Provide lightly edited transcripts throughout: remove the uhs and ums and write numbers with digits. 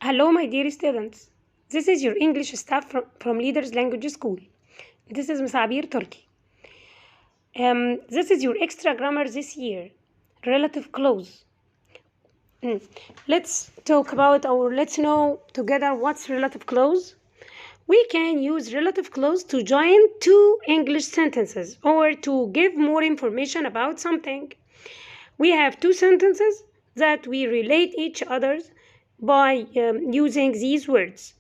Hello, my dear students. This is your English staff from Leaders Language School. This is Musabir Turkey. This is your extra grammar this year, relative clause. Let's talk about let's know together what's relative clause. We can use relative clause to join two English sentences or to give more information about something. We have two sentences that we relate each other by using these words.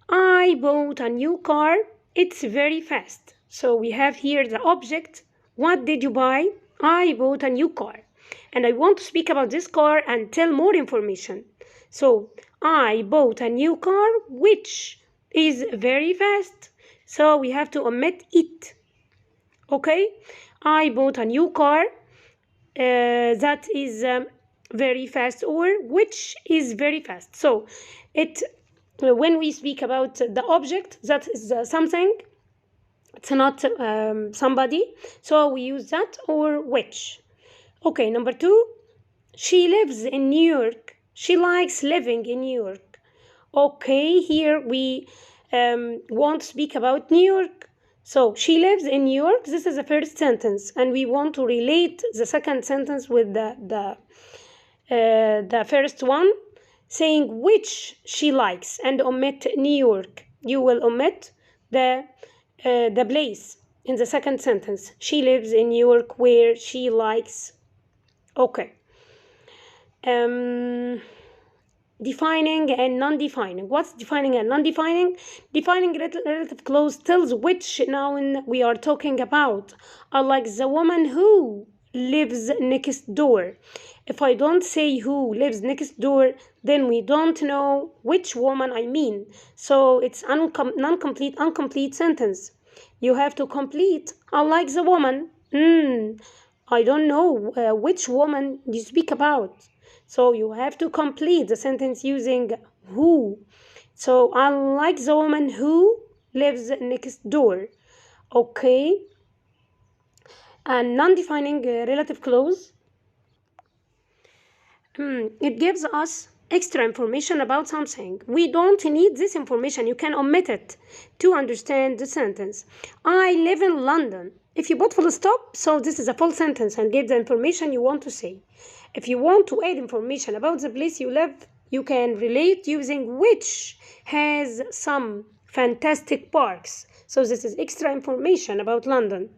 I bought a new car. It's very fast. So we have here the object. What did you buy? I bought a new car. And I want to speak about this car and tell more information. So I bought a new car which is very fast. So we have to omit it. Okay? I bought a new car that is very fast or which is very fast. So when we speak about the object, that is something, it's not somebody, so we use that or which. Okay, number 2, she lives in New York. She likes living in New York. Okay, here we want to speak about New York. So she lives in New York. This is the first sentence, and we want to relate the second sentence with the first one, saying which she likes, and omit New York. You will omit the place in the second sentence. She lives in New York where she likes. Okay. Defining and non-defining. What's defining and non-defining? Defining relative clause tells which noun we are talking about. Like the woman who lives next door. If I don't say who lives next door, then we don't know which woman I mean. So it's non-complete, incomplete sentence. You have to complete. Like the woman. I don't know which woman you speak about. So you have to complete the sentence using who. So unlike the woman who lives next door. Okay. And non-defining relative clause. It gives us extra information about something. We don't need this information. You can omit it to understand the sentence. I live in London. If you put full stop, so this is a full sentence and give the information you want to say. If you want to add information about the place you live, you can relate using which has some fantastic parks. So this is extra information about London.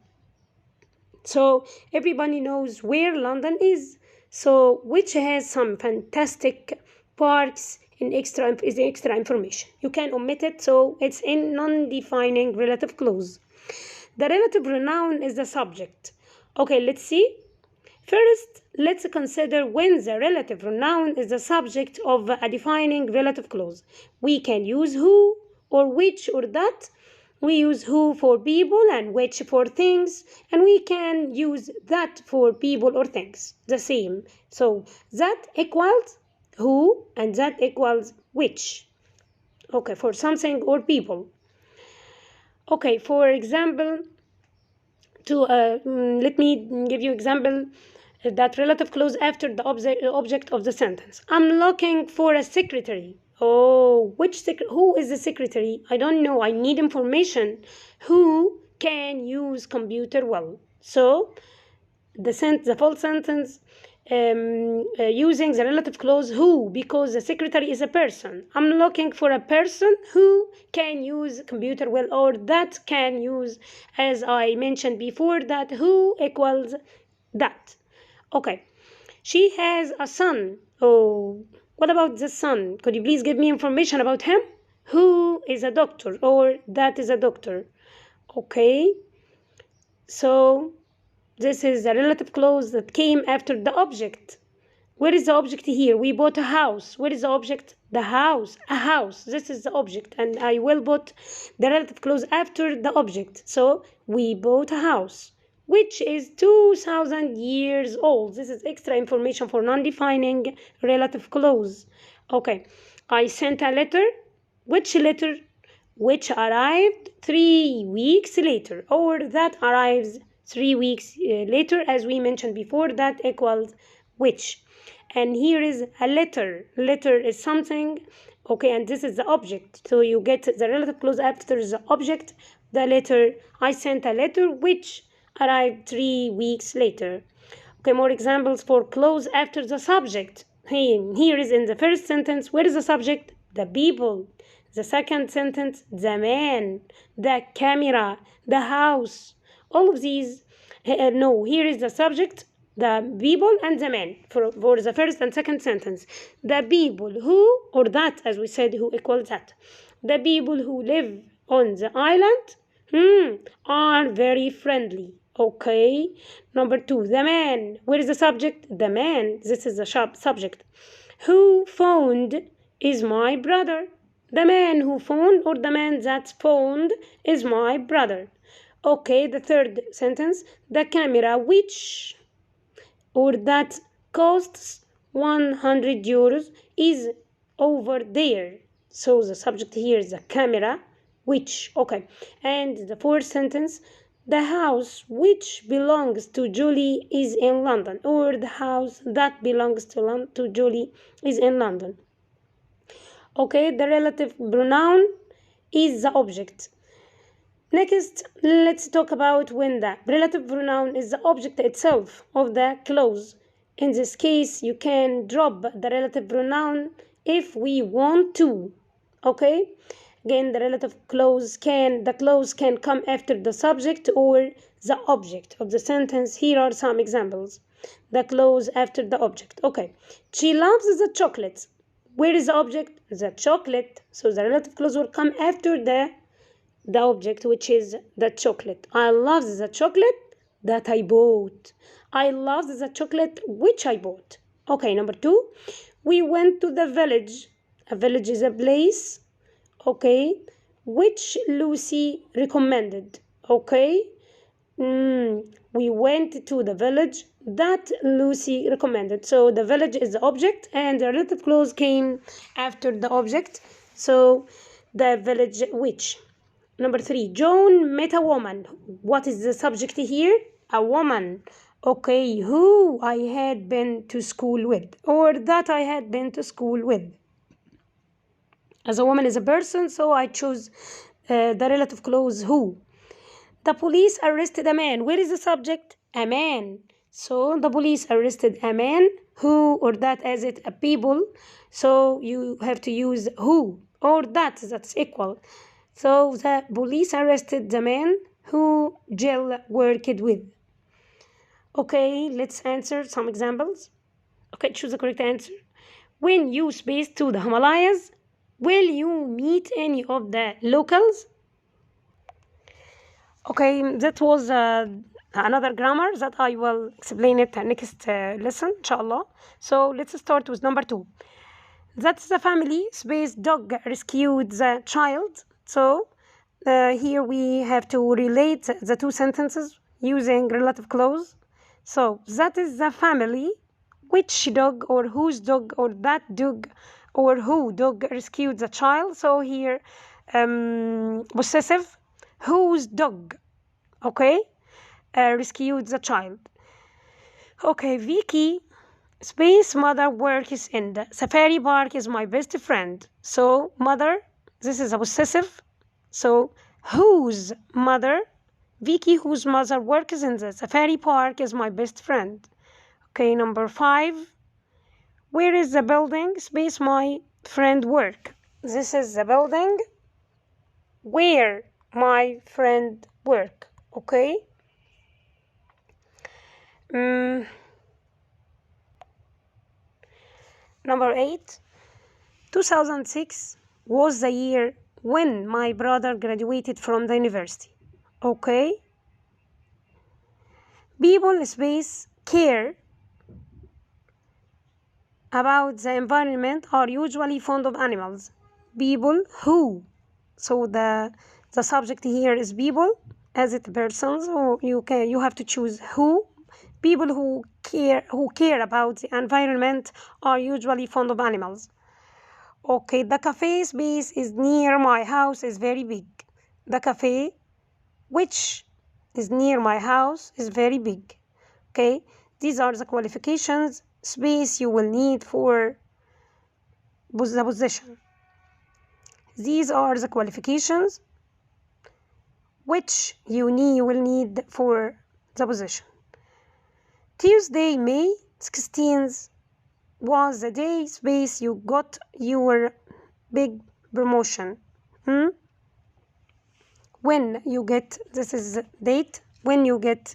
So everybody knows where London is. So which has some fantastic parks in extra information. You can omit it, so it's in non-defining relative clause. The relative pronoun is the subject. Okay, let's see. First, let's consider when the relative pronoun is the subject of a defining relative clause. We can use who or which or that. We use who for people and which for things, and we can use that for people or things. The same. So that equals who and that equals which. Okay, for something or people. Okay, for example, let me give you example that relative clause after the object of the sentence. I'm looking for a secretary. Oh, who is the secretary? I don't know. I need information. Who can use computer well? So the full sentence using the relative clause who, because the secretary is a person. I'm looking for a person who can use computer well, or that can use, as I mentioned before, that who equals that. Okay, she has a son. Oh, what about the son? Could you please give me information about him? Who is a doctor, or that is a doctor. Okay, so this is the relative clause that came after the object. Where is the object here? We bought a house. Where is the object? The house. A house. This is the object, and I will put the relative clause after the object. So we bought a house, which is 2,000 years old. This is extra information for non-defining relative clause. Okay, I sent a letter. Which letter? Which arrived 3 weeks later, or that arrives 3 weeks later, as we mentioned before, that equals which. and here is a letter. Letter is something, okay, and this is the object. So you get the relative clause after the object, the letter. I sent a letter which arrived 3 weeks later. Okay, more examples for clause after the subject. Here is in the first sentence, where is the subject? The people. The second sentence, the man, the camera, the house. All of these, no, here is the subject, the people and the man for the first and second sentence. The people who, or that, as we said, who equals that. The people who live on the island are very friendly. Okay. Number 2, the man. Where is the subject? The man. This is the subject. Who phoned is my brother. The man who phoned or the man that's phoned is my brother. Okay, the third sentence. The camera which or that costs 100 euros is over there. So the subject here is the camera which. Okay. And the fourth sentence. The house which belongs to Julie is in London, or the house that belongs to Julie is in London. Okay, the relative pronoun is the object. Next, let's talk about when the relative pronoun is the object itself of the clause. In this case, you can drop the relative pronoun if we want to. Okay? Again, the relative clause can come after the subject or the object of the sentence. Here are some examples. The clause after the object. Okay. She loves the chocolate. Where is the object? The chocolate. So the relative clause will come after the object, which is the chocolate. I love the chocolate that I bought. I love the chocolate which I bought. Okay, number 2. We went to the village. A village is a place, okay, which Lucy recommended. Okay, we went to the village that Lucy recommended. So the village is the object and the relative clause came after the object. So the village which. Number 3, John met a woman. What is the subject here? A woman. Okay, who I had been to school with, or that I had been to school with. As a woman is a person, so I choose the relative clause who. The police arrested a man. Where is the subject? A man. So the police arrested a man who, or that as it a people. So you have to use who or that's equal. So the police arrested the man who Jill worked with. Okay, let's answer some examples. Okay, choose the correct answer. When you space to the Himalayas, will you meet any of the locals? Okay, that was another grammar that I will explain it next lesson, inshallah. So let's start with number 2. That's the family space dog rescued the child. So here we have to relate the two sentences using relative clause. So that is the family. Which dog or whose dog or that dog or who dog rescued the child? So here possessive. Whose dog? Okay, rescued the child. Okay, Vicky space mother works in the safari park is my best friend. So mother, this is a possessive. So whose mother? Vicky, whose mother works in the safari park, is my best friend. Okay, number 5. Where is the building space my friend work? This is the building where my friend work. Okay. Number 8. 2006 was the year when my brother graduated from the university. Okay. People space care about the environment are usually fond of animals. People who. So the subject here is people as it persons, or you have to choose who. People who care about the environment are usually fond of animals. Okay, the cafe space is near my house is very big. The cafe which is near my house is very big. Okay, these are the qualifications space you will need for the position. These are the qualifications which you will need for the position. Tuesday, May 16th was the day space you got your big promotion. When you get, this is the date when you got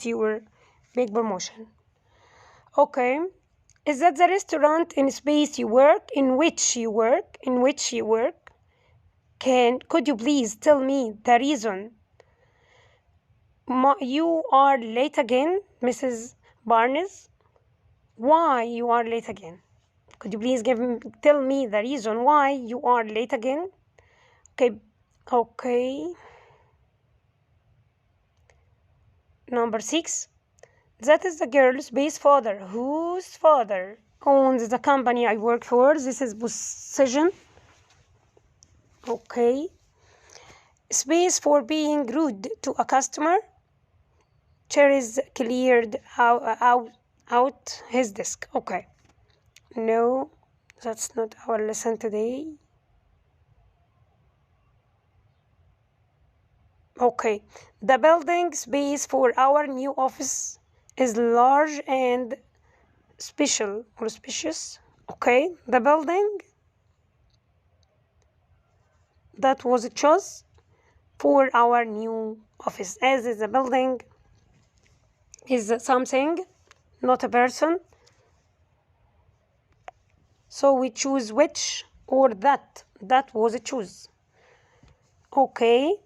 your big promotion. Okay. Is that the restaurant in space you work, in which you work? Could you please tell me the reason you are late again, Mrs. Barnes? Why you are late again? Could you please tell me the reason why you are late again? Okay. Number 6. That is the girl's base father. Whose father owns the company I work for? This is possession. Okay. Space for being rude to a customer. Cherries cleared out his desk. Okay. No, that's not our lesson today. Okay. The building space for our new office is large and special or spacious. Okay. The building that was chosen for our new office, as is a building is something, not a person, so we choose which or that was a choose. Okay.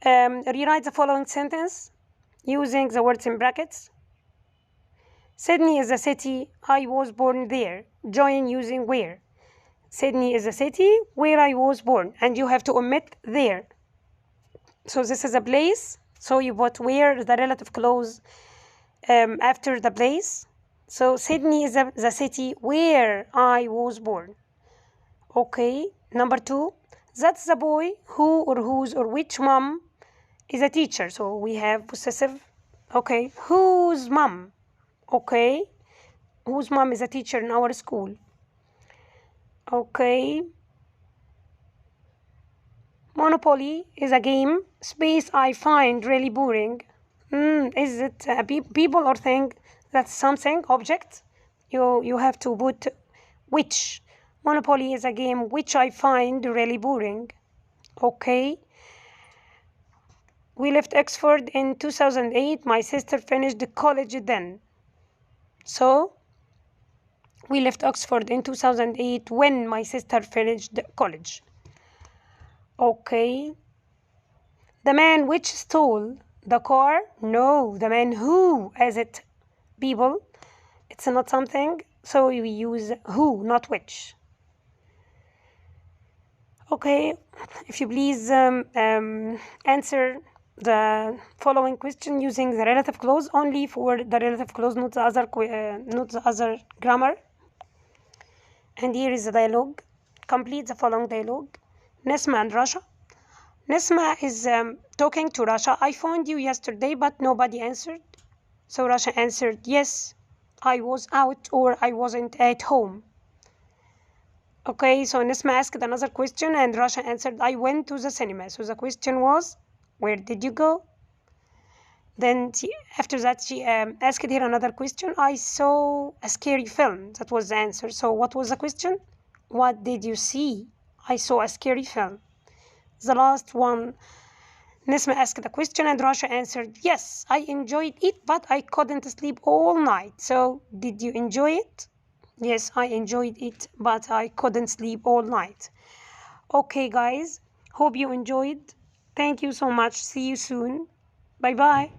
Rewrite the following sentence using the words in brackets. Sydney is a city, I was born there. Join using where. Sydney is a city where I was born, and you have to omit there. So this is a place, so you put where, the relative clause after the place. So Sydney is the city where I was born. Okay. Number 2, that's the boy who or whose or which mom is a teacher. So we have possessive. Okay. Whose mom? Okay. Whose mom is a teacher in our school? Okay. Monopoly is a game. Space I find really boring. Is it people or thing? That's something, object. You have to put which. Monopoly is a game which I find really boring. Okay. We left Oxford in 2008. My sister finished college then. So, we left Oxford in 2008 when my sister finished college. Okay. The man which stole the car? No, the man who, as it people. It's not something, so we use who, not which. Okay, if you please answer the following question using the relative clause, only for the relative clause, not the other grammar. And here is the dialogue. Complete the following dialogue. Nesma and Rasha. Nesma is talking to Rasha. I phoned you yesterday, but nobody answered. So Rasha answered, yes, I was out or I wasn't at home. Okay, so Nesma asked another question and Rasha answered, I went to the cinema. So the question was, where did you go? Then after that, she asked her another question. I saw a scary film. That was the answer. So what was the question? What did you see? I saw a scary film. The last one, Nesma asked the question and Rasha answered, yes, I enjoyed it, but I couldn't sleep all night. So did you enjoy it? Yes, I enjoyed it, but I couldn't sleep all night. Okay, guys, hope you enjoyed. Thank you so much. See you soon. Bye-bye.